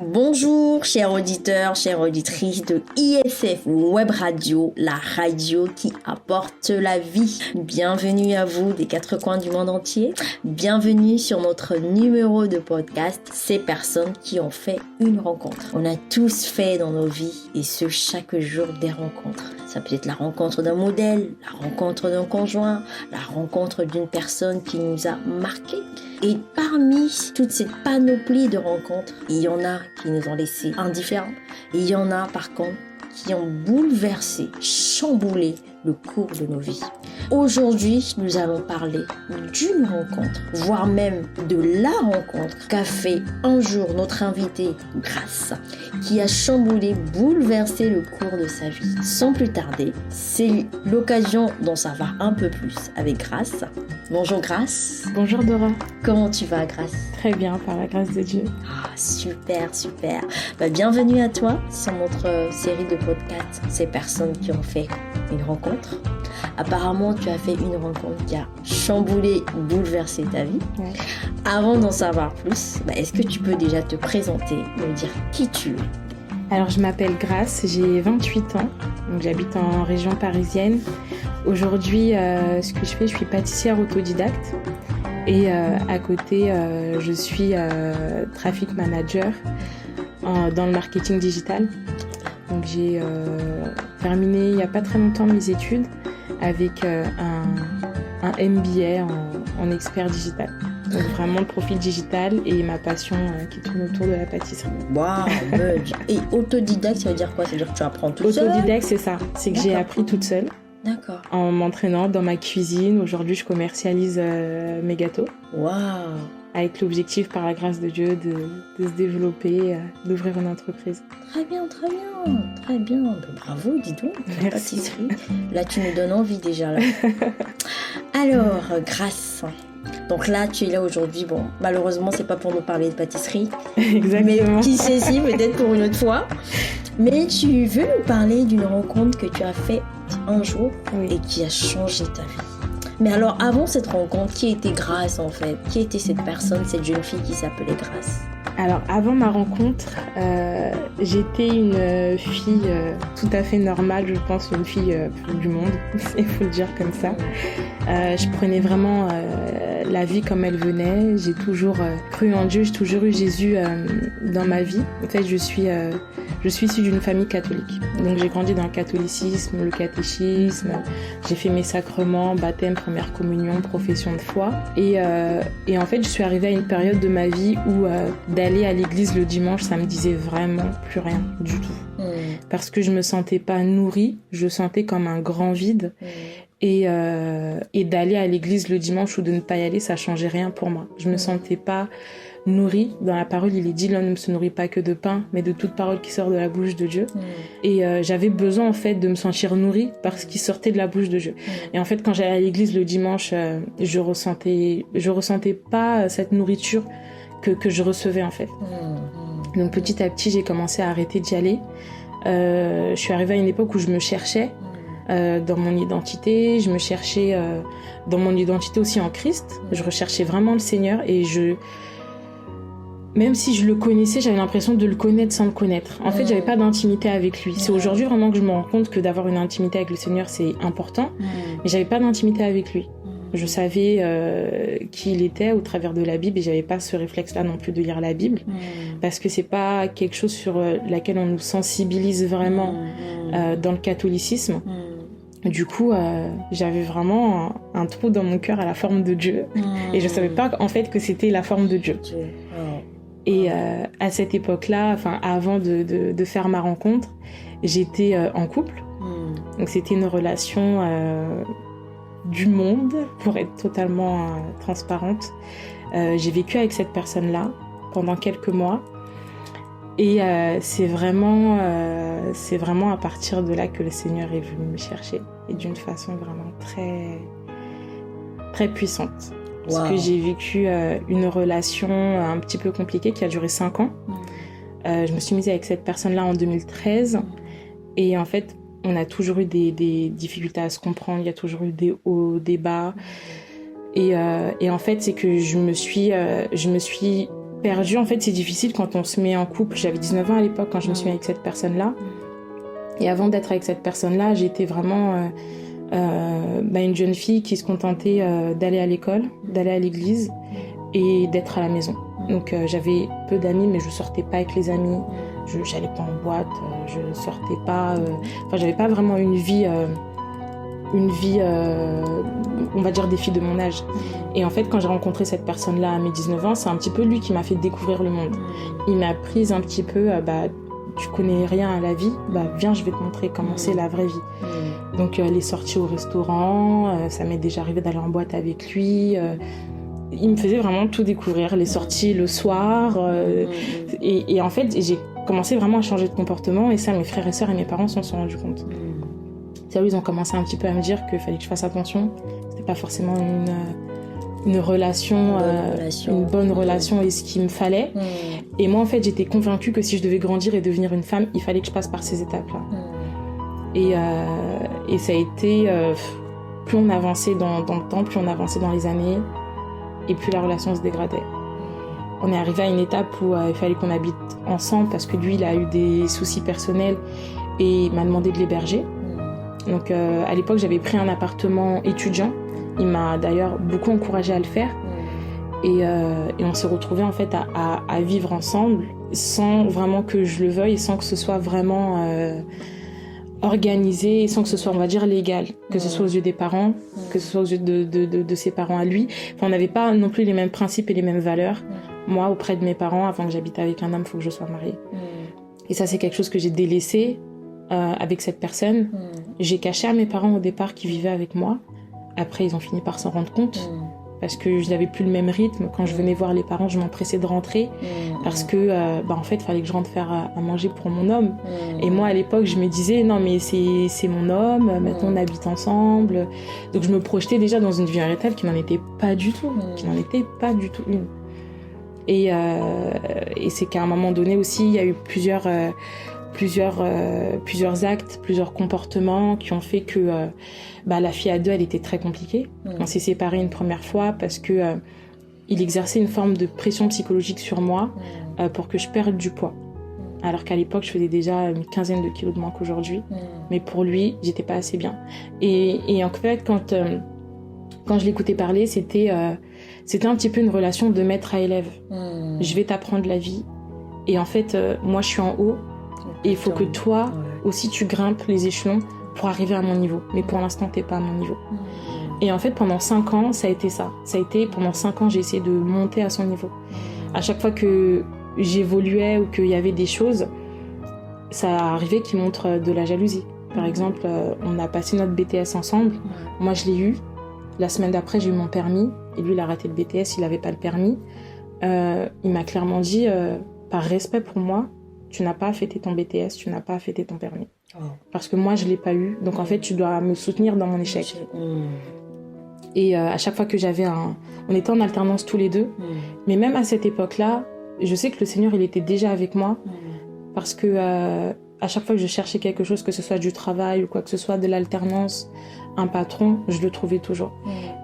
Bonjour, chers auditeurs, chères auditrices de ISF Web Radio, la radio qui apporte la vie. Bienvenue à vous des quatre coins du monde entier. Bienvenue sur notre numéro de podcast, ces personnes qui ont fait une rencontre. On a tous fait dans nos vies, et ce chaque jour, des rencontres. Ça peut être la rencontre d'un modèle, la rencontre d'un conjoint, la rencontre d'une personne qui nous a marqués. Et parmi toute cette panoplie de rencontres, il y en a qui nous ont laissés indifférents. Et il y en a par contre qui ont bouleversé, chamboulé le cours de nos vies. Aujourd'hui, nous allons parler d'une rencontre, voire même de la rencontre qu'a fait un jour notre invitée Grace, qui a chamboulé, bouleversé le cours de sa vie. Sans plus tarder, c'est l'occasion d'en savoir un peu plus avec Grace. Bonjour Grace. Bonjour Dora. Comment tu vas Grace? Très bien, par la grâce de Dieu. Ah, super. Bienvenue à toi sur notre série de podcasts, ces personnes qui ont fait une rencontre. Apparemment, tu as fait une rencontre qui a chamboulé, bouleversé ta vie. Ouais. Avant d'en savoir plus, est-ce que tu peux déjà te présenter, me dire qui tu es? Alors, je m'appelle Grace, j'ai 28 ans, donc j'habite en région parisienne. Aujourd'hui, ce que je fais, je suis pâtissière autodidacte et à côté, je suis traffic manager dans le marketing digital. Donc, j'ai terminé il n'y a pas très longtemps mes études avec un MBA en expert digital. Donc vraiment le profil digital et ma passion qui tourne autour de la pâtisserie. Waouh, et autodidacte, ça veut dire quoi? Ça veut dire que tu apprends toute seule? Autodidacte, c'est ça. C'est que j'ai appris toute seule. D'accord. En m'entraînant dans ma cuisine. Aujourd'hui, je commercialise mes gâteaux. Waouh. Avec l'objectif, par la grâce de Dieu, de se développer, d'ouvrir une entreprise. Très bien. Bravo, dis donc. Merci. Pâtisserie. Là, tu nous donnes envie déjà. Là. Alors, Grace. Donc là, tu es là aujourd'hui. Bon, malheureusement, c'est pas pour nous parler de pâtisserie. Exactement. Mais qui sait si, peut-être pour une autre fois. Mais tu veux nous parler d'une rencontre que tu as faite un jour et qui a changé ta vie. Mais alors, avant cette rencontre, qui était Grace en fait? Qui était cette personne, cette jeune fille qui s'appelait Grace? Alors, avant ma rencontre, j'étais une fille tout à fait normale, je pense, une fille du monde, il faut le dire comme ça. Je prenais vraiment la vie comme elle venait. J'ai toujours cru en Dieu, j'ai toujours eu Jésus dans ma vie. En fait, je suis issue d'une famille catholique. Donc, j'ai grandi dans le catholicisme, le catéchisme. J'ai fait mes sacrements, baptême, première communion, profession de foi. Et en fait, je suis arrivée à une période de ma vie où d'aller à l'église le dimanche, ça me disait vraiment plus rien du tout. Parce que je me sentais pas nourrie, je sentais comme un grand vide. Et d'aller à l'église le dimanche ou de ne pas y aller, ça changeait rien pour moi. Je me sentais pas nourrie. Dans la parole, il est dit, l'homme ne se nourrit pas que de pain, mais de toute parole qui sort de la bouche de Dieu. Et j'avais besoin en fait de me sentir nourrie par ce qui sortait de la bouche de Dieu. Et en fait, quand j'allais à l'église le dimanche, je ressentais pas cette nourriture que je recevais en fait. Donc petit à petit, j'ai commencé à arrêter d'y aller. Je suis arrivée à une époque où je me cherchais dans mon identité, je me cherchais dans mon identité aussi en Christ. Je recherchais vraiment le Seigneur et même si je le connaissais, j'avais l'impression de le connaître sans le connaître. En fait, j'avais pas d'intimité avec lui. C'est aujourd'hui vraiment que je me rends compte que d'avoir une intimité avec le Seigneur, c'est important, mais j'avais pas d'intimité avec lui. Je savais qui il était au travers de la Bible et j'avais pas ce réflexe-là non plus de lire la Bible parce que c'est pas quelque chose sur laquelle on nous sensibilise vraiment dans le catholicisme. Du coup, j'avais vraiment un trou dans mon cœur à la forme de Dieu et je savais pas en fait que c'était la forme de Dieu. Et à cette époque-là, enfin avant de faire ma rencontre, j'étais en couple. Donc c'était une relation du monde, pour être totalement transparente. J'ai vécu avec cette personne-là pendant quelques mois. Et c'est vraiment à partir de là que le Seigneur est venu me chercher. Et d'une façon vraiment très, très puissante. Parce que j'ai vécu une relation un petit peu compliquée qui a duré 5 ans. Je me suis mise avec cette personne-là en 2013. Et en fait, on a toujours eu des difficultés à se comprendre. Il y a toujours eu des hauts, des bas. Et en fait, c'est que je me suis perdu. En fait, c'est difficile quand on se met en couple. J'avais 19 ans à l'époque quand je me suis mis avec cette personne-là. Et avant d'être avec cette personne-là, j'étais vraiment une jeune fille qui se contentait d'aller à l'école, d'aller à l'église et d'être à la maison. Donc j'avais peu d'amis, mais je sortais pas avec les amis. J'allais pas en boîte, je sortais pas. J'avais pas vraiment une vie, on va dire des filles de mon âge. Et en fait, quand j'ai rencontré cette personne-là à mes 19 ans, c'est un petit peu lui qui m'a fait découvrir le monde. Il m'a prise un petit peu, tu connais rien à la vie, viens, je vais te montrer comment c'est la vraie vie. Donc les sorties au restaurant, ça m'est déjà arrivé d'aller en boîte avec lui. Il me faisait vraiment tout découvrir, les sorties le soir. Et en fait, j'ai commencé vraiment à changer de comportement. Et ça, mes frères et sœurs et mes parents s'en sont rendus compte. C'est là où ils ont commencé un petit peu à me dire qu'il fallait que je fasse attention. C'était pas forcément une relation, une bonne relation et ce qu'il me fallait. Et moi, en fait, j'étais convaincue que si je devais grandir et devenir une femme, il fallait que je passe par ces étapes-là. Et ça a été... plus on avançait dans le temps, plus on avançait dans les années, et plus la relation se dégradait. On est arrivé à une étape où il fallait qu'on habite ensemble parce que lui, il a eu des soucis personnels et il m'a demandé de l'héberger. Donc à l'époque, j'avais pris un appartement étudiant. Il m'a d'ailleurs beaucoup encouragée à le faire. Et on s'est retrouvés en fait à vivre ensemble sans vraiment que je le veuille et sans que ce soit vraiment organisé, sans que ce soit, on va dire, légal. Que ce soit aux yeux des parents, que ce soit aux yeux de ses parents à lui. Enfin, on n'avait pas non plus les mêmes principes et les mêmes valeurs. Moi, auprès de mes parents, avant que j'habite avec un homme, il faut que je sois mariée. Et ça, c'est quelque chose que j'ai délaissé avec cette personne. J'ai caché à mes parents au départ qui vivaient avec moi. Après, ils ont fini par s'en rendre compte. Parce que je n'avais plus le même rythme. Quand je venais voir les parents, je m'empressais de rentrer. Parce que, en fait, il fallait que je rentre faire à manger pour mon homme. Et moi, à l'époque, je me disais, non, mais c'est mon homme, maintenant on habite ensemble. Donc, je me projetais déjà dans une vie véritable qui n'en était pas du tout. Qui n'en était pas du tout une. Et c'est qu'à un moment donné aussi, il y a eu plusieurs actes, plusieurs comportements qui ont fait que la fille à deux, elle était très compliquée. On s'est séparés une première fois parce que il exerçait une forme de pression psychologique sur moi pour que je perde du poids. Alors qu'à l'époque, je faisais déjà une 15aine de kilos de moins qu'aujourd'hui. Mais pour lui, j'étais pas assez bien. Et en fait, quand je l'écoutais parler, c'était un petit peu une relation de maître à élève. Je vais t'apprendre la vie. Et en fait, moi, je suis en haut. Et il faut que toi aussi tu grimpes les échelons pour arriver à mon niveau. Mais pour l'instant, t'es pas à mon niveau. Et en fait, pendant 5 ans, ça a été ça. Pendant 5 ans, j'ai essayé de monter à son niveau. À chaque fois que j'évoluais ou qu'il y avait des choses, ça arrivait qu'il montre de la jalousie. Par exemple, on a passé notre BTS ensemble. Moi, je l'ai eu. La semaine d'après, j'ai eu mon permis. Et lui, il a raté le BTS, il n'avait pas le permis. Il m'a clairement dit, par respect pour moi, tu n'as pas fêté ton BTS, tu n'as pas fêté ton permis. Parce que moi, je ne l'ai pas eu. Donc, en fait, tu dois me soutenir dans mon échec. Et à chaque fois que on était en alternance tous les deux. Mais même à cette époque-là, je sais que le Seigneur, il était déjà avec moi. Parce que à chaque fois que je cherchais quelque chose, que ce soit du travail ou quoi que ce soit, de l'alternance, un patron, je le trouvais toujours.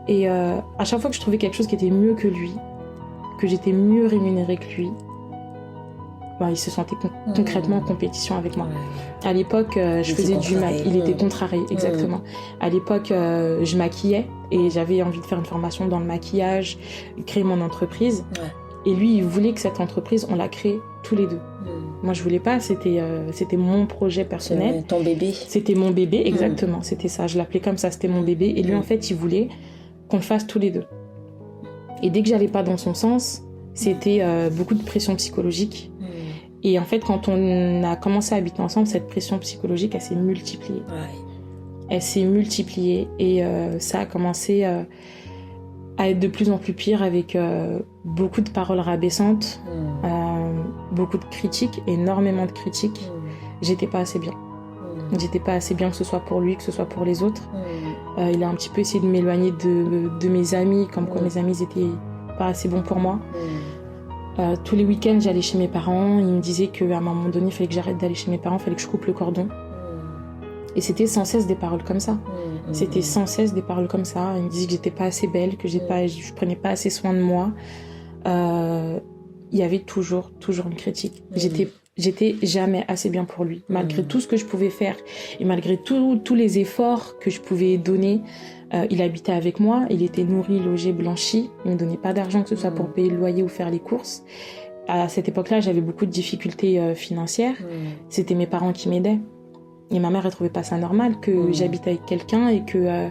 Et à chaque fois que je trouvais quelque chose qui était mieux que lui, que j'étais mieux rémunérée que lui, il se sentait concrètement en compétition avec moi. À l'époque, je faisais il était contrarié, exactement. À l'époque, je maquillais et j'avais envie de faire une formation dans le maquillage, créer mon entreprise. Et lui, il voulait que cette entreprise, on la crée tous les deux. Moi, je voulais pas, c'était mon projet personnel. Ton bébé. C'était mon bébé, exactement, c'était ça. Je l'appelais comme ça, c'était mon bébé. Et lui, en fait, il voulait qu'on le fasse tous les deux. Et dès que j'allais pas dans son sens, c'était beaucoup de pression psychologique. Et en fait, quand on a commencé à habiter ensemble, cette pression psychologique, elle s'est multipliée. Elle s'est multipliée et ça a commencé à être de plus en plus pire avec beaucoup de paroles rabaissantes, beaucoup de critiques, énormément de critiques. J'étais pas assez bien. J'étais pas assez bien, que ce soit pour lui, que ce soit pour les autres. Il a un petit peu essayé de m'éloigner de mes amis, comme quoi mes amis étaient pas assez bons pour moi. Tous les week-ends, j'allais chez mes parents. Ils me disaient qu'à un moment donné, il fallait que j'arrête d'aller chez mes parents, il fallait que je coupe le cordon. Et c'était sans cesse des paroles comme ça. C'était sans cesse des paroles comme ça. Ils me disaient que j'étais pas assez belle, que je prenais pas assez soin de moi. il y avait toujours une critique. J'étais jamais assez bien pour lui. Malgré tout ce que je pouvais faire et malgré tous les efforts que je pouvais donner, il habitait avec moi, il était nourri, logé, blanchi. Il me donnait pas d'argent, que ce soit pour payer le loyer ou faire les courses. À cette époque-là, j'avais beaucoup de difficultés financières. C'était mes parents qui m'aidaient. Et ma mère, elle trouvait pas ça normal que j'habite avec quelqu'un et que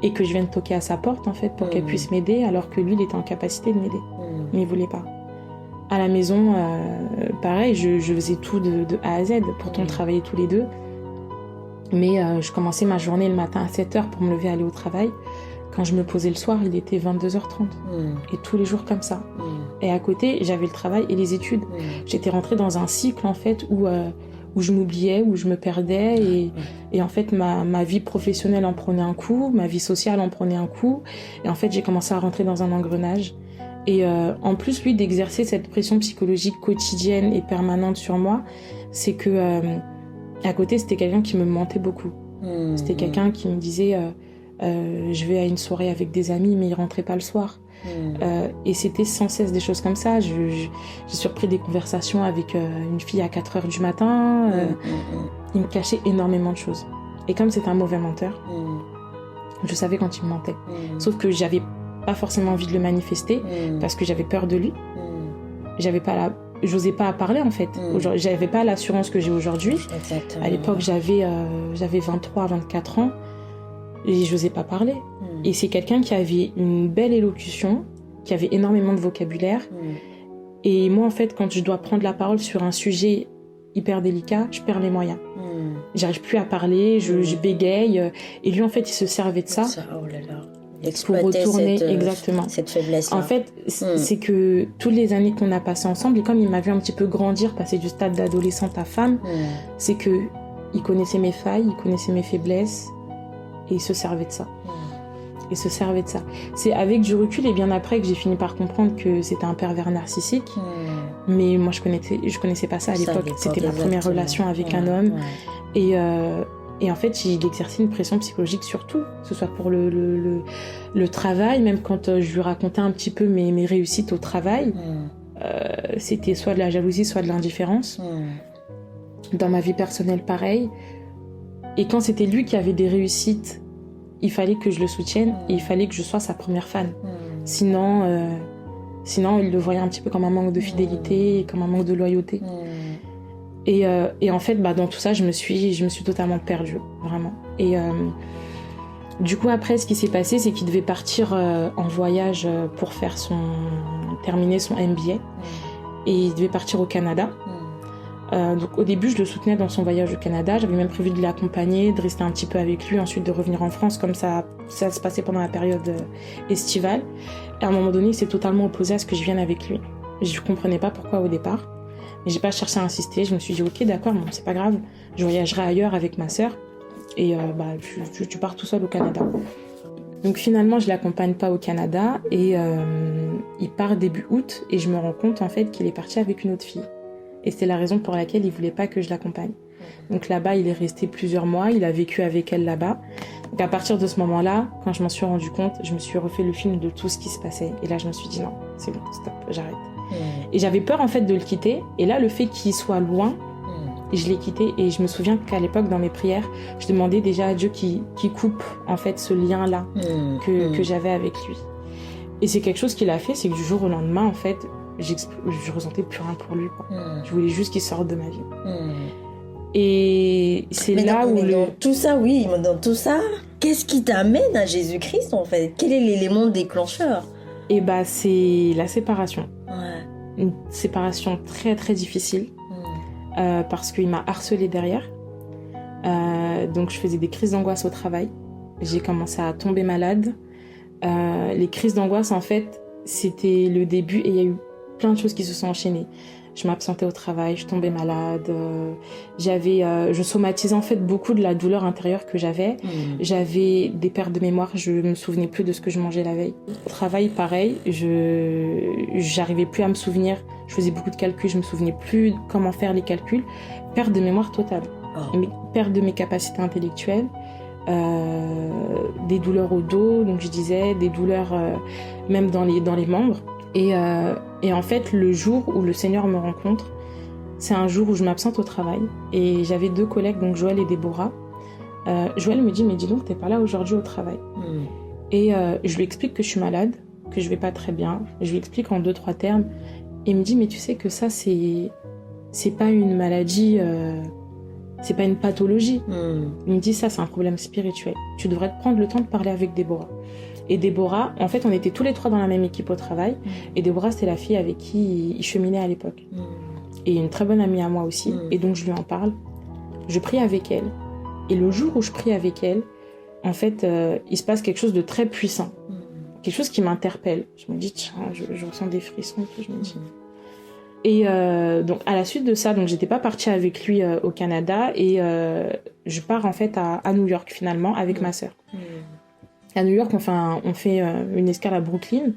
je vienne toquer à sa porte, en fait, pour qu'elle puisse m'aider, alors que lui, il était en capacité de m'aider. Mais il voulait pas. À la maison, pareil, je faisais tout de A à Z. Pourtant, on travaillait tous les deux. Mais je commençais ma journée le matin à 7h pour me lever aller au travail. Quand je me posais le soir, il était 22h30. Et tous les jours comme ça. Et à côté, j'avais le travail et les études. J'étais rentrée dans un cycle, en fait, où je m'oubliais, où je me perdais. Et en fait, ma vie professionnelle en prenait un coup, ma vie sociale en prenait un coup. Et en fait, j'ai commencé à rentrer dans un engrenage. Et en plus, lui, d'exercer cette pression psychologique quotidienne et permanente sur moi, c'est que à côté, c'était quelqu'un qui me mentait beaucoup. C'était quelqu'un qui me disait je vais à une soirée avec des amis, mais il rentrait pas le soir. Et c'était sans cesse des choses comme ça. J'ai surpris des conversations avec une fille à 4h du matin. Il me cachait énormément de choses. Et comme c'est un mauvais menteur, je savais quand il me mentait. Sauf que j'avais pas forcément envie de le manifester parce que j'avais peur de lui. J'osais pas parler, en fait. J'avais pas l'assurance que j'ai aujourd'hui. Exactement. À l'époque, j'avais 23, 24 ans et j'osais pas parler. Et c'est quelqu'un qui avait une belle élocution, qui avait énormément de vocabulaire. Et moi, en fait, quand je dois prendre la parole sur un sujet hyper délicat, je perds les moyens. J'arrive plus à parler, je bégaye. Et lui, en fait, il se servait de ça. Oh là là. Pour retourner exactement cette faiblesse. En fait, c'est que toutes les années qu'on a passées ensemble, et comme il m'a vu un petit peu grandir, passer du stade d'adolescente à femme, c'est que il connaissait mes failles, il connaissait mes faiblesses, et il se servait de ça. Il se servait de ça. C'est avec du recul et bien après que j'ai fini par comprendre que c'était un pervers narcissique. Mais moi, je connaissais pas ça à l'époque. C'était ma première relation avec un homme. Et en fait, il exerçait une pression psychologique sur tout, que ce soit pour le travail, même quand je lui racontais un petit peu mes réussites au travail, c'était soit de la jalousie, soit de l'indifférence. Dans ma vie personnelle, pareil. Et quand c'était lui qui avait des réussites, il fallait que je le soutienne et il fallait que je sois sa première fan. Sinon, il le voyait un petit peu comme un manque de fidélité et comme un manque de loyauté. Et en fait, dans tout ça, je me suis totalement perdue, vraiment. Et du coup, après, ce qui s'est passé, c'est qu'il devait partir en voyage pour terminer son MBA. Et il devait partir au Canada. Donc au début, je le soutenais dans son voyage au Canada. J'avais même prévu de l'accompagner, de rester un petit peu avec lui, ensuite de revenir en France, comme ça se passait pendant la période estivale. Et à un moment donné, il s'est totalement opposé à ce que je vienne avec lui. Je ne comprenais pas pourquoi au départ. Mais j'ai pas cherché à insister, je me suis dit ok d'accord, bon, c'est pas grave, je voyagerai ailleurs avec ma sœur et tu pars tout seul au Canada. Donc finalement je l'accompagne pas au Canada et il part début août et je me rends compte en fait qu'il est parti avec une autre fille. Et c'est la raison pour laquelle il voulait pas que je l'accompagne. Donc là-bas il est resté plusieurs mois, il a vécu avec elle là-bas. Donc à partir de ce moment-là, quand je m'en suis rendu compte, je me suis refait le film de tout ce qui se passait. Et là je me suis dit non, c'est bon, stop, j'arrête. Et j'avais peur en fait de le quitter. Et là, le fait qu'il soit loin, je l'ai quitté. Et je me souviens qu'à l'époque, dans mes prières, je demandais déjà à Dieu qui coupe en fait ce lien-là que j'avais avec lui. Et c'est quelque chose qu'il a fait, c'est que du jour au lendemain, en fait, je ressentais plus rien pour lui. Je voulais juste qu'il sorte de ma vie. Et c'est dans tout ça, oui, dans tout ça, qu'est-ce qui t'amène à Jésus-Christ en fait? Quel est l'élément déclencheur? Et c'est la séparation. Une séparation très très difficile parce qu'il m'a harcelée derrière. Donc je faisais des crises d'angoisse au travail. J'ai commencé à tomber malade. Les crises d'angoisse, en fait, c'était le début et il y a eu plein de choses qui se sont enchaînées. Je m'absentais au travail, je tombais malade, je somatisais en fait beaucoup de la douleur intérieure que j'avais. J'avais des pertes de mémoire, je me souvenais plus de ce que je mangeais la veille. Au travail, pareil, j'arrivais plus à me souvenir. Je faisais beaucoup de calculs, je me souvenais plus comment faire les calculs. Perte de mémoire totale, perte de mes capacités intellectuelles. Des douleurs au dos, donc je disais, des douleurs même dans les membres. Et en fait, le jour où le Seigneur me rencontre, c'est un jour où je m'absente au travail. Et j'avais 2 collègues, donc Joël et Déborah. Joël me dit, mais dis donc, t'es pas là aujourd'hui au travail. Et je lui explique que je suis malade, que je vais pas très bien. Je lui explique en 2-3 termes. Et il me dit, mais tu sais que ça, c'est pas une maladie, c'est pas une pathologie. Il me dit, ça, c'est un problème spirituel. Tu devrais te prendre le temps de parler avec Déborah. Et Déborah, en fait, on était tous les 3 dans la même équipe au travail. Et Déborah, c'était la fille avec qui il cheminait à l'époque. Et une très bonne amie à moi aussi. Et donc, je lui en parle. Je prie avec elle. Et le jour où je prie avec elle, en fait, il se passe quelque chose de très puissant. Quelque chose qui m'interpelle. Je me dis, tiens, je ressens des frissons. Puis je me dis... Et donc, à la suite de ça, donc j'étais pas partie avec lui au Canada. Et je pars, en fait, à New York, finalement, avec ma sœur. À New York, on fait une escale à Brooklyn,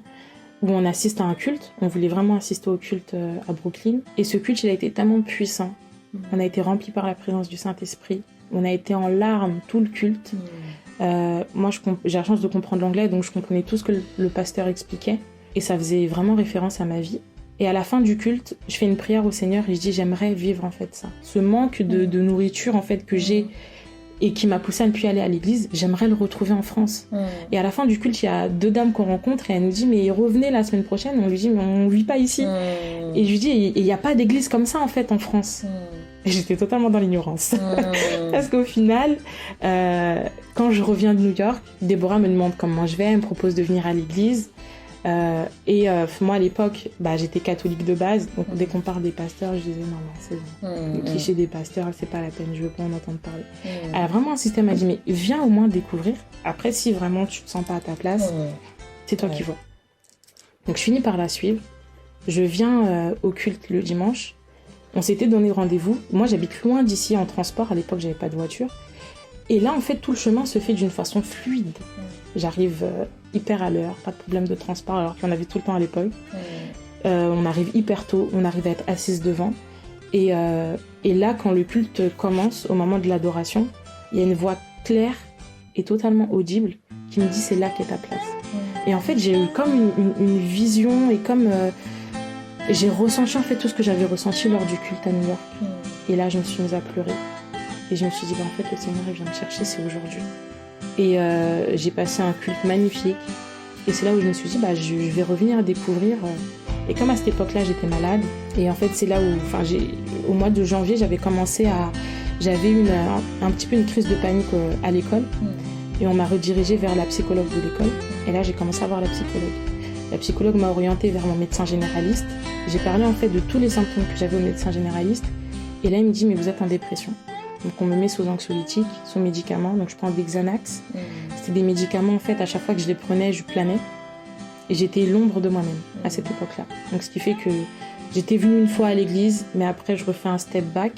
où on assiste à un culte. On voulait vraiment assister au culte à Brooklyn. Et ce culte, il a été tellement puissant. On a été remplis par la présence du Saint-Esprit. On a été en larmes tout le culte. Moi, j'ai la chance de comprendre l'anglais, donc je comprenais tout ce que le pasteur expliquait. Et ça faisait vraiment référence à ma vie. Et à la fin du culte, je fais une prière au Seigneur et je dis, j'aimerais vivre en fait ça. Ce manque de nourriture en fait que j'ai et qui m'a poussée à ne plus aller à l'église, j'aimerais le retrouver en France. Et à la fin du culte, il y a 2 dames qu'on rencontre et elle nous dit, mais revenez la semaine prochaine. On lui dit, mais on vit pas ici. Et je lui dis, il n'y a pas d'église comme ça en fait en France. Et j'étais totalement dans l'ignorance. Parce qu'au final, quand je reviens de New York, Déborah me demande comment je vais, elle me propose de venir à l'église. Moi à l'époque, j'étais catholique de base, donc dès qu'on parle des pasteurs, je disais non, c'est bon. Le cliché des pasteurs, c'est pas la peine, je veux pas en entendre parler. Elle a vraiment insisté, elle m'a dit, mais viens au moins découvrir. Après, si vraiment tu te sens pas à ta place, c'est toi qui vois. Donc je finis par la suivre. Je viens au culte le dimanche. On s'était donné rendez-vous. Moi, j'habite loin d'ici en transport. À l'époque, j'avais pas de voiture. Et là, en fait, tout le chemin se fait d'une façon fluide. J'arrive hyper à l'heure, pas de problème de transport, alors qu'il y en avait tout le temps à l'époque. On arrive hyper tôt, on arrive à être assise devant. Et là, quand le culte commence, au moment de l'adoration, il y a une voix claire et totalement audible qui me dit, c'est là qu'est ta place. Et en fait, j'ai eu comme une vision et comme... j'ai ressenti en fait tout ce que j'avais ressenti lors du culte à New York. Et là, je me suis mise à pleurer. Et je me suis dit, en fait, le Seigneur, il vient me chercher, c'est aujourd'hui. Et j'ai passé un culte magnifique. Et c'est là où je me suis dit, je vais revenir découvrir. Et comme à cette époque-là, j'étais malade. Et en fait, c'est là où, au mois de janvier, j'avais eu un petit peu une crise de panique à l'école. Et on m'a redirigée vers la psychologue de l'école. Et là, j'ai commencé à voir la psychologue. La psychologue m'a orientée vers mon médecin généraliste. J'ai parlé en fait de tous les symptômes que j'avais au médecin généraliste. Et là, il me dit, mais vous êtes en dépression. Donc on me met sous anxiolytique, sous médicaments. Donc je prends des Xanax. C'était des médicaments, en fait, à chaque fois que je les prenais, je planais. Et j'étais l'ombre de moi-même à cette époque-là. Donc ce qui fait que j'étais venue une fois à l'église, mais après je refais un step back.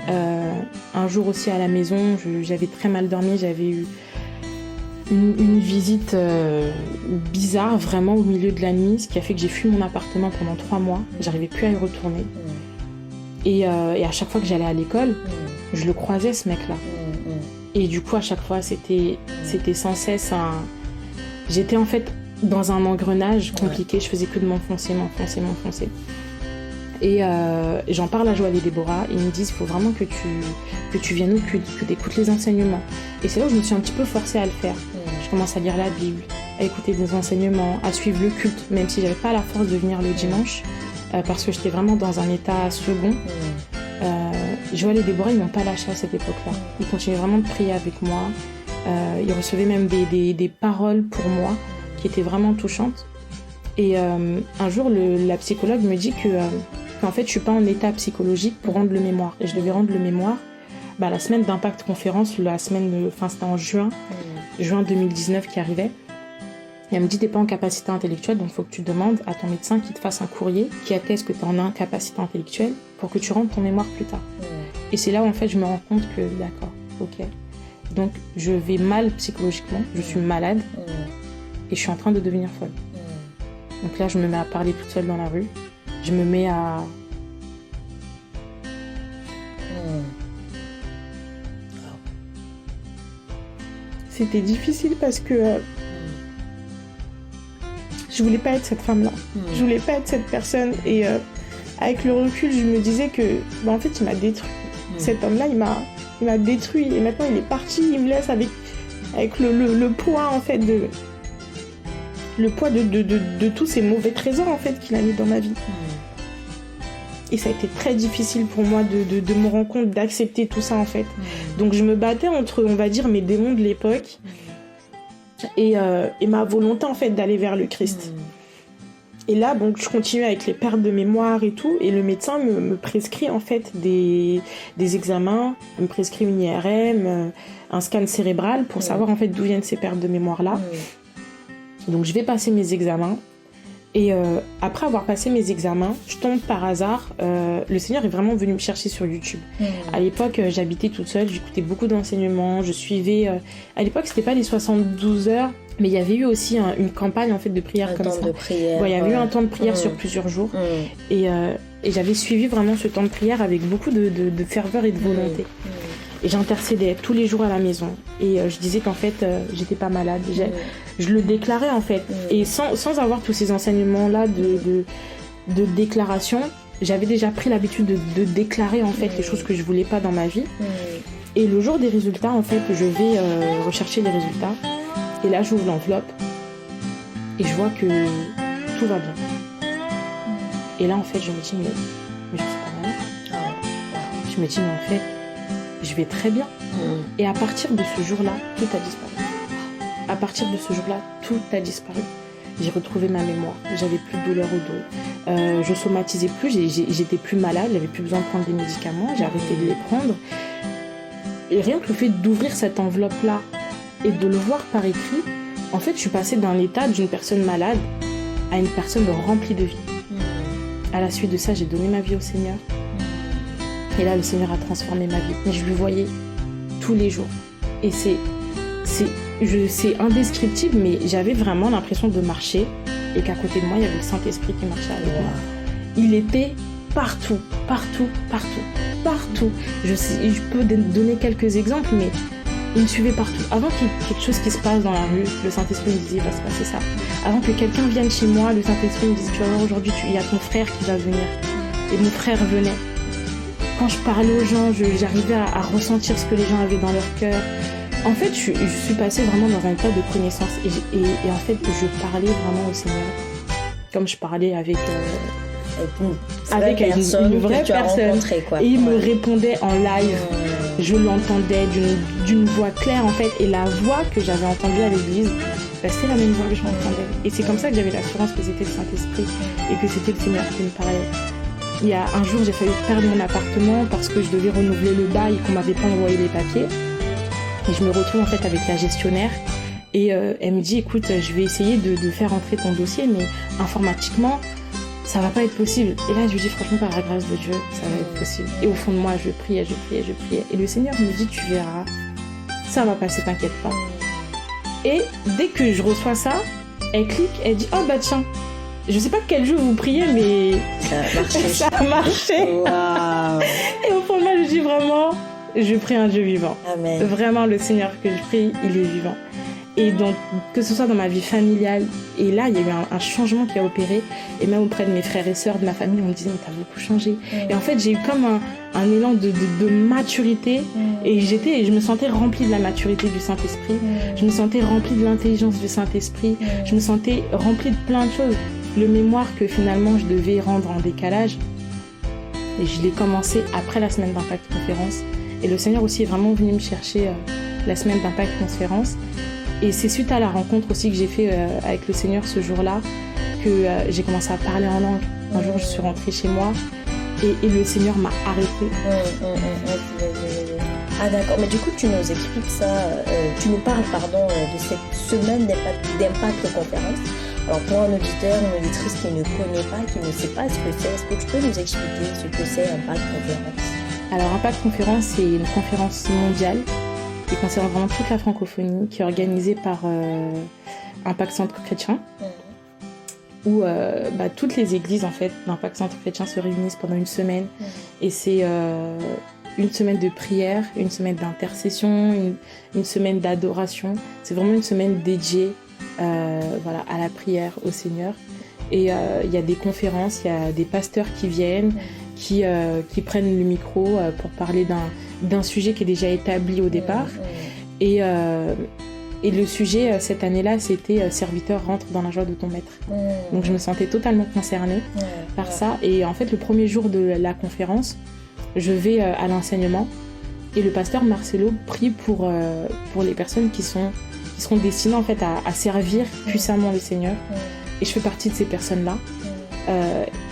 Un jour aussi à la maison, j'avais très mal dormi, j'avais eu une visite bizarre, vraiment au milieu de la nuit, ce qui a fait que j'ai fui mon appartement pendant 3 mois. J'arrivais plus à y retourner. Et à chaque fois que j'allais à l'école, je le croisais, ce mec-là. Et du coup, à chaque fois, c'était sans cesse J'étais en fait dans un engrenage compliqué. Je faisais que de m'enfoncer. Et j'en parle à Joël et Déborah. Ils me disent, il faut vraiment que tu viennes au culte, que tu écoutes les enseignements. Et c'est là où je me suis un petit peu forcée à le faire. Je commence à lire la Bible, à écouter des enseignements, à suivre le culte, même si j'avais pas la force de venir le dimanche, parce que j'étais vraiment dans un état second. Joël et Déborah, ils m'ont pas lâché à cette époque-là. Ils continuaient vraiment de prier avec moi. Ils recevaient même des paroles pour moi qui étaient vraiment touchantes. Et un jour, la psychologue me dit qu'en fait, je suis pas en état psychologique pour rendre le mémoire. Et je devais rendre le mémoire la semaine d'Impact Conférence, c'était en juin 2019 qui arrivait. Et elle me dit, t'es pas en capacité intellectuelle, donc il faut que tu demandes à ton médecin qu'il te fasse un courrier qui atteste que t'es en incapacité intellectuelle pour que tu rendes ton mémoire plus tard. Et c'est là où en fait je me rends compte que d'accord, ok. Donc je vais mal psychologiquement, je suis malade et je suis en train de devenir folle. Donc là je me mets à parler toute seule dans la rue, je me mets à... C'était difficile parce que je voulais pas être cette femme-là. Je voulais pas être cette personne. Et avec le recul, je me disais que, en fait, il m'a détruit. Cet homme-là, il m'a détruit. Et maintenant, il est parti. Il me laisse avec le poids, en fait, le poids de tous ces mauvais trésors, en fait, qu'il a mis dans ma vie. Et ça a été très difficile pour moi de me rendre compte, d'accepter tout ça, en fait. Donc, je me battais entre, on va dire, mes démons de l'époque et ma volonté, en fait, d'aller vers le Christ. Et là, donc, je continue avec les pertes de mémoire et tout, et le médecin me prescrit, en fait, des examens, me prescrit une IRM, un scan cérébral pour savoir, en fait, d'où viennent ces pertes de mémoire-là. Donc, je vais passer mes examens. Et après avoir passé mes examens, je tombe par hasard. Le Seigneur est vraiment venu me chercher sur YouTube. À l'époque, j'habitais toute seule, j'écoutais beaucoup d'enseignements, je suivais... à l'époque, c'était pas les 72 heures, mais il y avait eu aussi une campagne en fait de prière comme ça. Il y avait eu un temps de prière sur plusieurs jours. Et j'avais suivi vraiment ce temps de prière avec beaucoup de ferveur et de volonté. Et j'intercédais tous les jours à la maison. Et je disais qu'en fait, j'étais pas malade. Je le déclarais en fait. Et sans avoir tous ces enseignements-là de déclaration, j'avais déjà pris l'habitude de déclarer en fait les choses que je voulais pas dans ma vie. Et le jour des résultats, en fait, je vais rechercher les résultats. Et là, j'ouvre l'enveloppe. Et je vois que tout va bien. Et là, en fait, je me dis, mais je suis pas malade. Je me dis, mais en fait, je vais très bien. Et à partir de ce jour-là, tout a disparu. À partir de ce jour-là, tout a disparu. J'ai retrouvé ma mémoire. J'avais plus de douleur au dos. Je somatisais plus. J'étais plus malade. J'avais plus besoin de prendre des médicaments. J'ai arrêté de les prendre. Et rien que le fait d'ouvrir cette enveloppe-là et de le voir par écrit, en fait, je suis passée d'un état d'une personne malade à une personne remplie de vie. À la suite de ça, j'ai donné ma vie au Seigneur. Et là, le Seigneur a transformé ma vie. Mais je le voyais tous les jours. Et c'est indescriptible, mais j'avais vraiment l'impression de marcher et qu'à côté de moi, il y avait le Saint-Esprit qui marchait avec moi. Il était partout, partout, partout, partout. Je peux donner quelques exemples, mais il me suivait partout. Avant qu'il y ait quelque chose qui se passe dans la rue, le Saint-Esprit me disait, il va se passer ça. Avant que quelqu'un vienne chez moi, le Saint-Esprit me disait, tu vas voir, aujourd'hui, il y a ton frère qui va venir. Et mon frère venait. Quand je parlais aux gens, j'arrivais à ressentir ce que les gens avaient dans leur cœur. En fait, je suis passée vraiment dans un état de connaissance. Et en fait, je parlais vraiment au Seigneur. Comme je parlais avec une vraie personne. Et il me répondait en live. Je l'entendais d'une voix claire, en fait. Et la voix que j'avais entendue à l'église, c'était la même voix que je m'entendais. Et c'est comme ça que j'avais l'assurance que c'était le Saint-Esprit et que c'était le Seigneur qui me parlait. Il y a un jour, j'ai failli perdre mon appartement parce que je devais renouveler le bail et qu'on m'avait pas envoyé les papiers. Et je me retrouve en fait avec la gestionnaire et elle me dit, écoute, je vais essayer de faire entrer ton dossier, mais informatiquement, ça va pas être possible. Et là, je lui dis, franchement, par la grâce de Dieu, ça va être possible. Et au fond de moi, je priais. Et le Seigneur me dit, tu verras, ça va passer, t'inquiète pas. Et dès que je reçois ça, elle clique, elle dit, oh bah tiens, je sais pas quel jeu vous priez, mais ça a marché. Wow. Et au fond de moi, je dis vraiment, je prie un Dieu vivant. Amen. Vraiment, le Seigneur que je prie, il est vivant. Et donc, que ce soit dans ma vie familiale, et là, il y a eu un changement qui a opéré, et même auprès de mes frères et sœurs, de ma famille, on me disait, mais t'as beaucoup changé. Et en fait, j'ai eu comme un élan de maturité, et je me sentais remplie de la maturité du Saint-Esprit, je me sentais remplie de l'intelligence du Saint-Esprit, je me sentais remplie de plein de choses. Le mémoire que finalement je devais rendre en décalage, et je l'ai commencé après la semaine d'Impact Conférence. Et le Seigneur aussi est vraiment venu me chercher la semaine d'Impact Conférence. Et c'est suite à la rencontre aussi que j'ai fait avec le Seigneur ce jour-là que j'ai commencé à parler en langue. Un jour, je suis rentrée chez moi et le Seigneur m'a arrêtée. Ah d'accord, mais du coup tu nous expliques ça, tu nous parles de cette semaine d'Impact Conférence. Alors pour un auditeur, une auditrice qui ne connaît pas, qui ne sait pas ce que c'est, est-ce que tu peux nous expliquer ce que c'est Impact Conférence? Alors Impact Conférence, c'est une conférence mondiale qui concerne vraiment toute la francophonie, qui est organisée par Impact Centre Chrétien, où toutes les églises en fait d'Impact Centre Chrétien se réunissent pendant une semaine. Et c'est une semaine de prière, une semaine d'intercession, une semaine d'adoration. C'est vraiment une semaine dédiée voilà, à la prière au Seigneur. Et il y a des conférences, il y a des pasteurs qui viennent, qui prennent le micro pour parler d'un sujet qui est déjà établi au départ. Et le sujet cette année-là, c'était serviteur, rentre dans la joie de ton maître. Donc je me sentais totalement concernée par ça. Et en fait, le premier jour de la conférence, je vais à l'enseignement et le pasteur Marcelo prie pour les personnes qui seront destinées en fait à servir puissamment le Seigneur. Et je fais partie de ces personnes-là.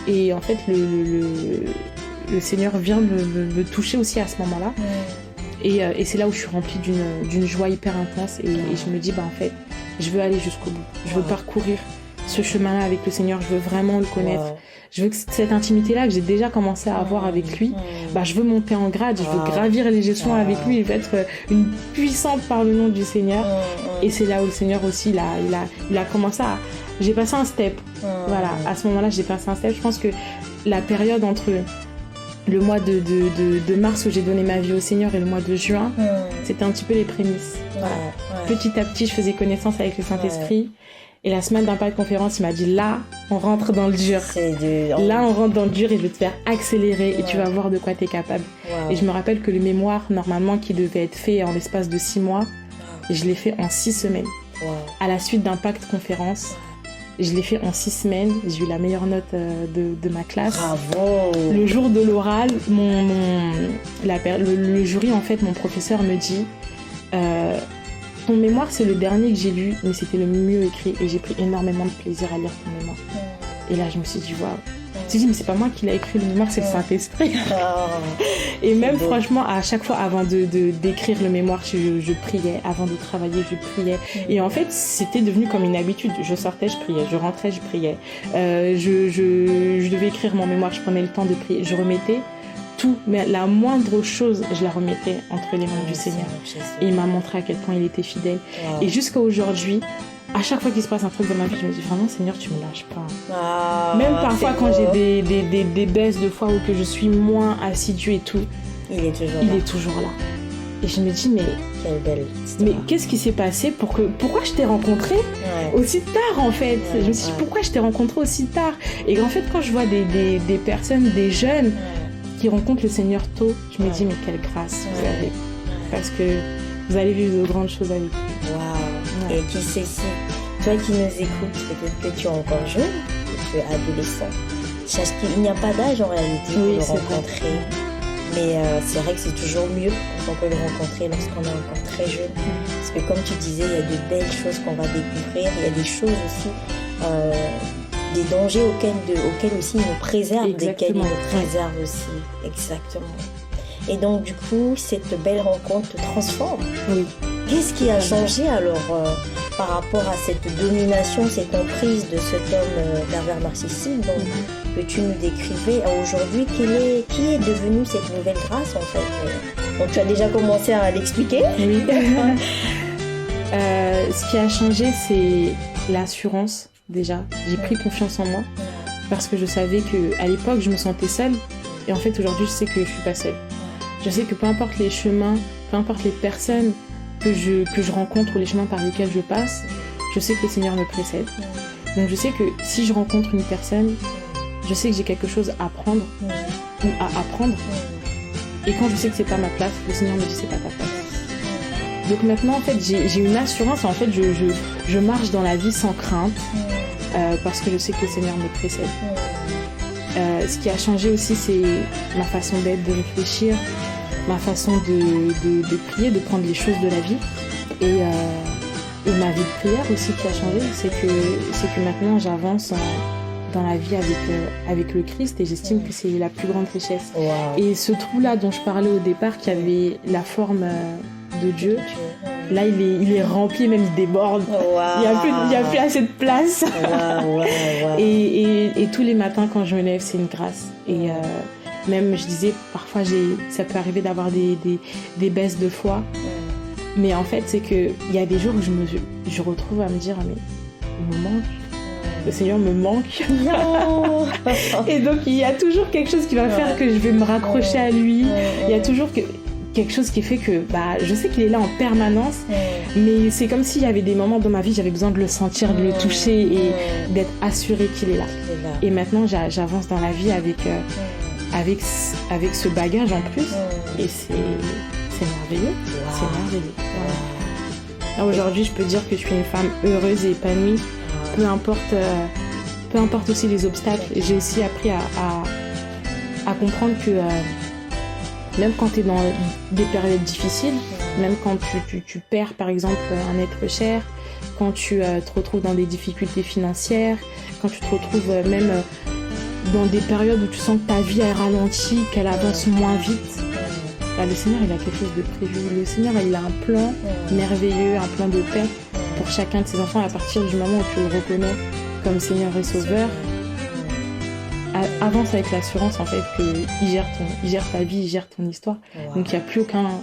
Et en fait, le Seigneur vient me toucher aussi à ce moment-là. Et c'est là où je suis remplie d'une joie hyper intense. Et je me dis, en fait, je veux aller jusqu'au bout. Je veux parcourir ce chemin-là avec le Seigneur. Je veux vraiment le connaître. Je veux que cette intimité-là que j'ai déjà commencé à avoir avec lui, je veux monter en grade. Je veux gravir les échelons avec lui. Je veux être une puissante par le nom du Seigneur. Et c'est là où le Seigneur aussi, il a commencé à... J'ai passé un step. Voilà, à ce moment-là, j'ai passé un step. Je pense que la période entre le mois de mars où j'ai donné ma vie au Seigneur et le mois de juin, c'était un petit peu les prémices. Voilà. Petit à petit, je faisais connaissance avec le Saint-Esprit. Et la semaine d'Impact Conférence, il m'a dit, là, on rentre dans le dur. Là, on rentre dans le dur et je vais te faire accélérer et tu vas voir de quoi tu es capable. Et je me rappelle que le mémoire, normalement, qui devait être fait en l'espace de 6 mois, je l'ai fait en 6 semaines. À la suite d'Impact Conférence, je l'ai fait en 6 semaines. J'ai eu la meilleure note de ma classe. Bravo. Le jour de l'oral, le jury, en fait, mon professeur me dit... ton mémoire, c'est le dernier que j'ai lu, mais c'était le mieux écrit et j'ai pris énormément de plaisir à lire ton mémoire. Et là, je me suis dit, waouh. Je me suis dit, mais c'est pas moi qui l'ai écrit le mémoire, c'est le Saint-Esprit. Et même, franchement, à chaque fois, avant d'écrire le mémoire, je priais. Avant de travailler, je priais. Et en fait, c'était devenu comme une habitude. Je sortais, je priais. Je rentrais, je priais. Je devais écrire mon mémoire, je prenais le temps de prier. Je remettais tout, mais la moindre chose, je la remettais entre les mains du Seigneur. Et il m'a montré à quel point il était fidèle. Et jusqu'à aujourd'hui, à chaque fois qu'il se passe un truc dans ma vie, je me dis vraiment, Seigneur, tu me lâches pas. Même parfois quand j'ai des baisses de foi ou que je suis moins assidue et tout, il est toujours là. Et je me dis, mais quelle belle histoire. Mais qu'est-ce qui s'est passé pourquoi je t'ai rencontré aussi tard en fait. Je me suis dit, pourquoi je t'ai rencontré aussi tard. Et en fait, quand je vois des personnes, des jeunes qui rencontrent le Seigneur tôt, je me dis, mais quelle grâce vous avez. Parce que vous allez vivre de grandes choses avec lui. Et qui sait, si toi qui nous écoutes, peut-être que tu es encore jeune, que tu es adolescent, sache qu'il n'y a pas d'âge en réalité pour le rencontrer. Mais c'est vrai que c'est toujours mieux quand on peut le rencontrer lorsqu'on est encore très jeune. Parce que comme tu disais, il y a de belles choses qu'on va découvrir. Il y a des choses aussi, des dangers auxquels aussi il nous préserve, desquels il nous préserve aussi. Exactement. Et donc du coup, cette belle rencontre te transforme. Oui. Qu'est-ce qui a changé alors par rapport à cette domination, cette emprise de cet homme pervers narcissique que tu nous décrivais aujourd'hui? Qui est devenue cette nouvelle grâce en fait? Donc tu as déjà commencé à l'expliquer. Oui. Ce qui a changé, c'est l'assurance déjà. J'ai pris confiance en moi parce que je savais qu'à l'époque, je me sentais seule. Et en fait, aujourd'hui, je sais que je suis pas seule. Je sais que peu importe les chemins, peu importe les personnes que je rencontre ou les chemins par lesquels je passe, je sais que le Seigneur me précède. Donc je sais que si je rencontre une personne, je sais que j'ai quelque chose à prendre ou à apprendre. Et quand je sais que c'est pas ma place, le Seigneur me dit c'est pas ta place. Donc maintenant en fait j'ai une assurance, en fait je marche dans la vie sans crainte parce que je sais que le Seigneur me précède. Ce qui a changé aussi, c'est ma façon d'être, de réfléchir, ma façon de prier, de prendre les choses de la vie. Et ma vie de prière aussi qui a changé, c'est que maintenant j'avance dans la vie avec le Christ et j'estime que c'est la plus grande richesse. Et ce trou-là dont je parlais au départ, qui avait la forme de Dieu, là il est rempli, même il déborde. Il n'y a plus assez de place. Et tous les matins quand je me lève, c'est une grâce. Et même je disais, parfois ça peut arriver d'avoir des baisses de foi. Mais en fait, c'est qu'il y a des jours où je retrouve à me dire, mais il me manque. Le Seigneur me manque. Et donc, il y a toujours quelque chose qui va faire que je vais me raccrocher à lui. Il y a toujours quelque chose qui fait que je sais qu'il est là en permanence, mais c'est comme s'il y avait des moments dans ma vie, j'avais besoin de le sentir, de le toucher et d'être assurée qu'il est là. Et maintenant, j'avance dans la vie avec ce bagage en plus, et c'est merveilleux. Wow. C'est merveilleux. Wow. Là, aujourd'hui, je peux dire que je suis une femme heureuse et épanouie, peu importe aussi les obstacles. J'ai aussi appris à comprendre que même quand tu es dans des périodes difficiles, même quand tu perds par exemple un être cher, quand tu te retrouves dans des difficultés financières, quand tu te retrouves même dans des périodes où tu sens que ta vie est ralentie, qu'elle avance moins vite, le Seigneur il a quelque chose de prévu. Le Seigneur il a un plan merveilleux, un plan de paix pour chacun de ses enfants. À partir du moment où tu le reconnais comme Seigneur et Sauveur, avance avec l'assurance en fait qu'il gère ta vie, il gère ton histoire. Wow. Donc il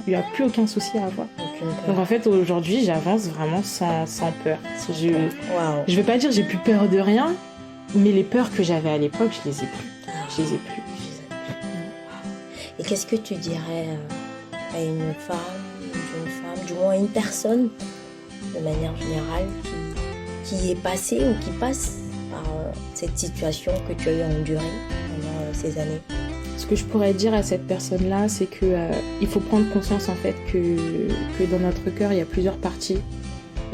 n'y a plus aucun souci à avoir. Donc en fait aujourd'hui j'avance vraiment sans peur. Je veux pas dire j'ai plus peur de rien, mais les peurs que j'avais à l'époque je les ai plus. Et qu'est-ce que tu dirais à une femme, du moins à une personne de manière générale qui est passée ou qui passe par cette situation que tu as eu à endurer pendant ces années? Ce que je pourrais dire à cette personne-là, c'est que il faut prendre conscience en fait que dans notre cœur, il y a plusieurs parties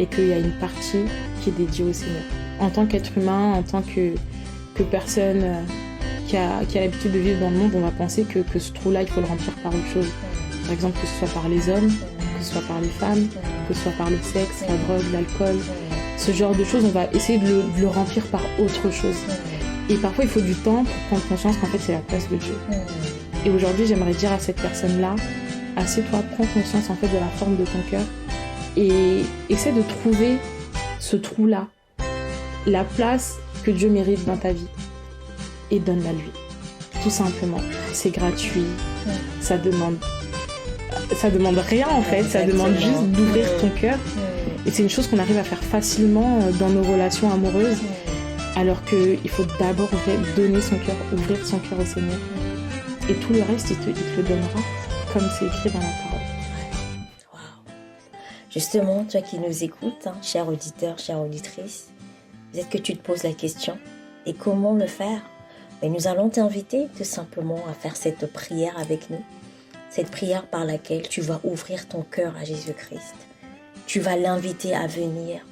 et qu'il y a une partie qui est dédiée au Seigneur. En tant qu'être humain, en tant que personne qui a l'habitude de vivre dans le monde, on va penser que ce trou-là, il faut le remplir par autre chose. Par exemple, que ce soit par les hommes, que ce soit par les femmes, que ce soit par le sexe, la drogue, l'alcool. Ce genre de choses, on va essayer de le remplir par autre chose. Et parfois, il faut du temps pour prendre conscience qu'en fait, c'est la place de Dieu. Et aujourd'hui, j'aimerais dire à cette personne-là, assieds-toi, prends conscience en fait de la forme de ton cœur et essaie de trouver ce trou-là, la place que Dieu mérite dans ta vie et donne-la lui. Tout simplement. C'est gratuit. Ça demande rien en fait. Ça demande juste d'ouvrir ton cœur. Et c'est une chose qu'on arrive à faire facilement dans nos relations amoureuses, alors qu'il faut d'abord en fait, donner son cœur, ouvrir son cœur au Seigneur. Et tout le reste, il te le donnera, comme c'est écrit dans la parole. Wow. Justement, toi qui nous écoutes, cher auditeur, chère auditrice, peut-être que tu te poses la question, et comment le faire? Et nous allons t'inviter tout simplement à faire cette prière avec nous. Cette prière par laquelle tu vas ouvrir ton cœur à Jésus-Christ. Tu vas l'inviter à venir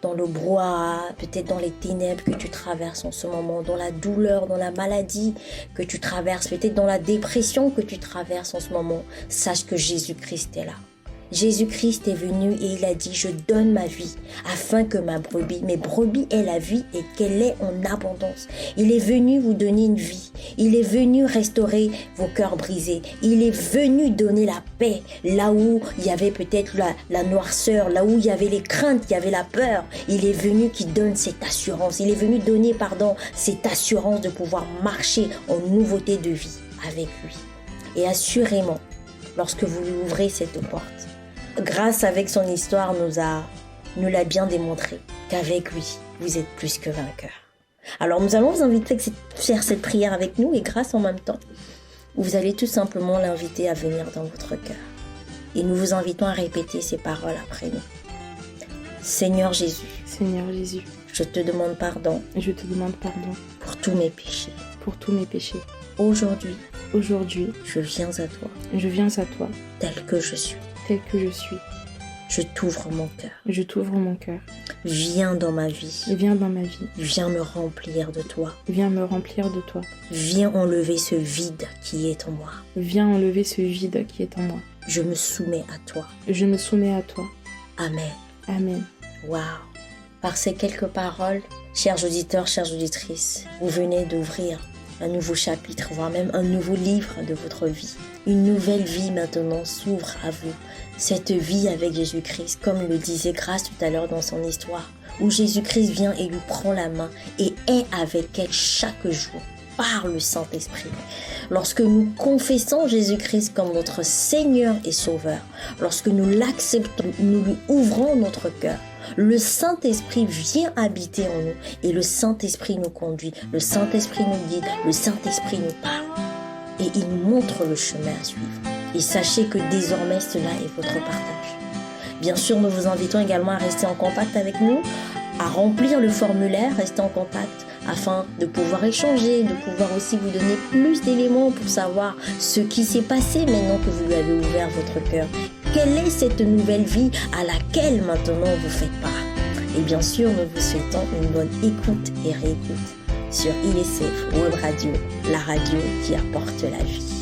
dans le brouhaha, peut-être dans les ténèbres que tu traverses en ce moment, dans la douleur, dans la maladie que tu traverses, peut-être dans la dépression que tu traverses en ce moment. Sache que Jésus-Christ est là. Jésus-Christ est venu et il a dit « Je donne ma vie afin que mes brebis aient la vie et qu'elle est en abondance. » Il est venu vous donner une vie. Il est venu restaurer vos cœurs brisés. Il est venu donner la paix là où il y avait peut-être la noirceur, là où il y avait les craintes, il y avait la peur. Il est venu qui donne cette assurance. Il est venu donner, cette assurance de pouvoir marcher en nouveauté de vie avec lui. Et assurément, lorsque vous lui ouvrez cette porte, grâce avec son histoire nous l'a bien démontré qu'avec lui, vous êtes plus que vainqueurs. Alors nous allons vous inviter à faire cette prière avec nous et grâce en même temps, vous allez tout simplement l'inviter à venir dans votre cœur. Et nous vous invitons à répéter ces paroles après nous. Seigneur Jésus, je te demande pardon. Pour tous mes péchés. Aujourd'hui, je viens à toi. Tel que je suis. Je t'ouvre mon cœur. Viens dans ma vie. Viens me remplir de toi. Viens enlever ce vide qui est en moi. Je me soumets à toi. Amen. Waouh. Par ces quelques paroles, chers auditeurs, chères auditrices, vous venez d'ouvrir un nouveau chapitre, voire même un nouveau livre de votre vie. Une nouvelle vie maintenant s'ouvre à vous. Cette vie avec Jésus-Christ, comme le disait Grâce tout à l'heure dans son histoire, où Jésus-Christ vient et lui prend la main et est avec elle chaque jour par le Saint-Esprit. Lorsque nous confessons Jésus-Christ comme notre Seigneur et Sauveur, lorsque nous l'acceptons, nous lui ouvrons notre cœur, le Saint-Esprit vient habiter en nous et le Saint-Esprit nous conduit, le Saint-Esprit nous guide, le Saint-Esprit nous parle et il nous montre le chemin à suivre. Et sachez que désormais, cela est votre partage. Bien sûr, nous vous invitons également à rester en contact avec nous, à remplir le formulaire, rester en contact afin de pouvoir échanger, de pouvoir aussi vous donner plus d'éléments pour savoir ce qui s'est passé maintenant que vous lui avez ouvert votre cœur. Quelle est cette nouvelle vie à laquelle maintenant vous faites part? Et bien sûr, nous vous souhaitons une bonne écoute et réécoute sur ISF Web Radio, la radio qui apporte la vie.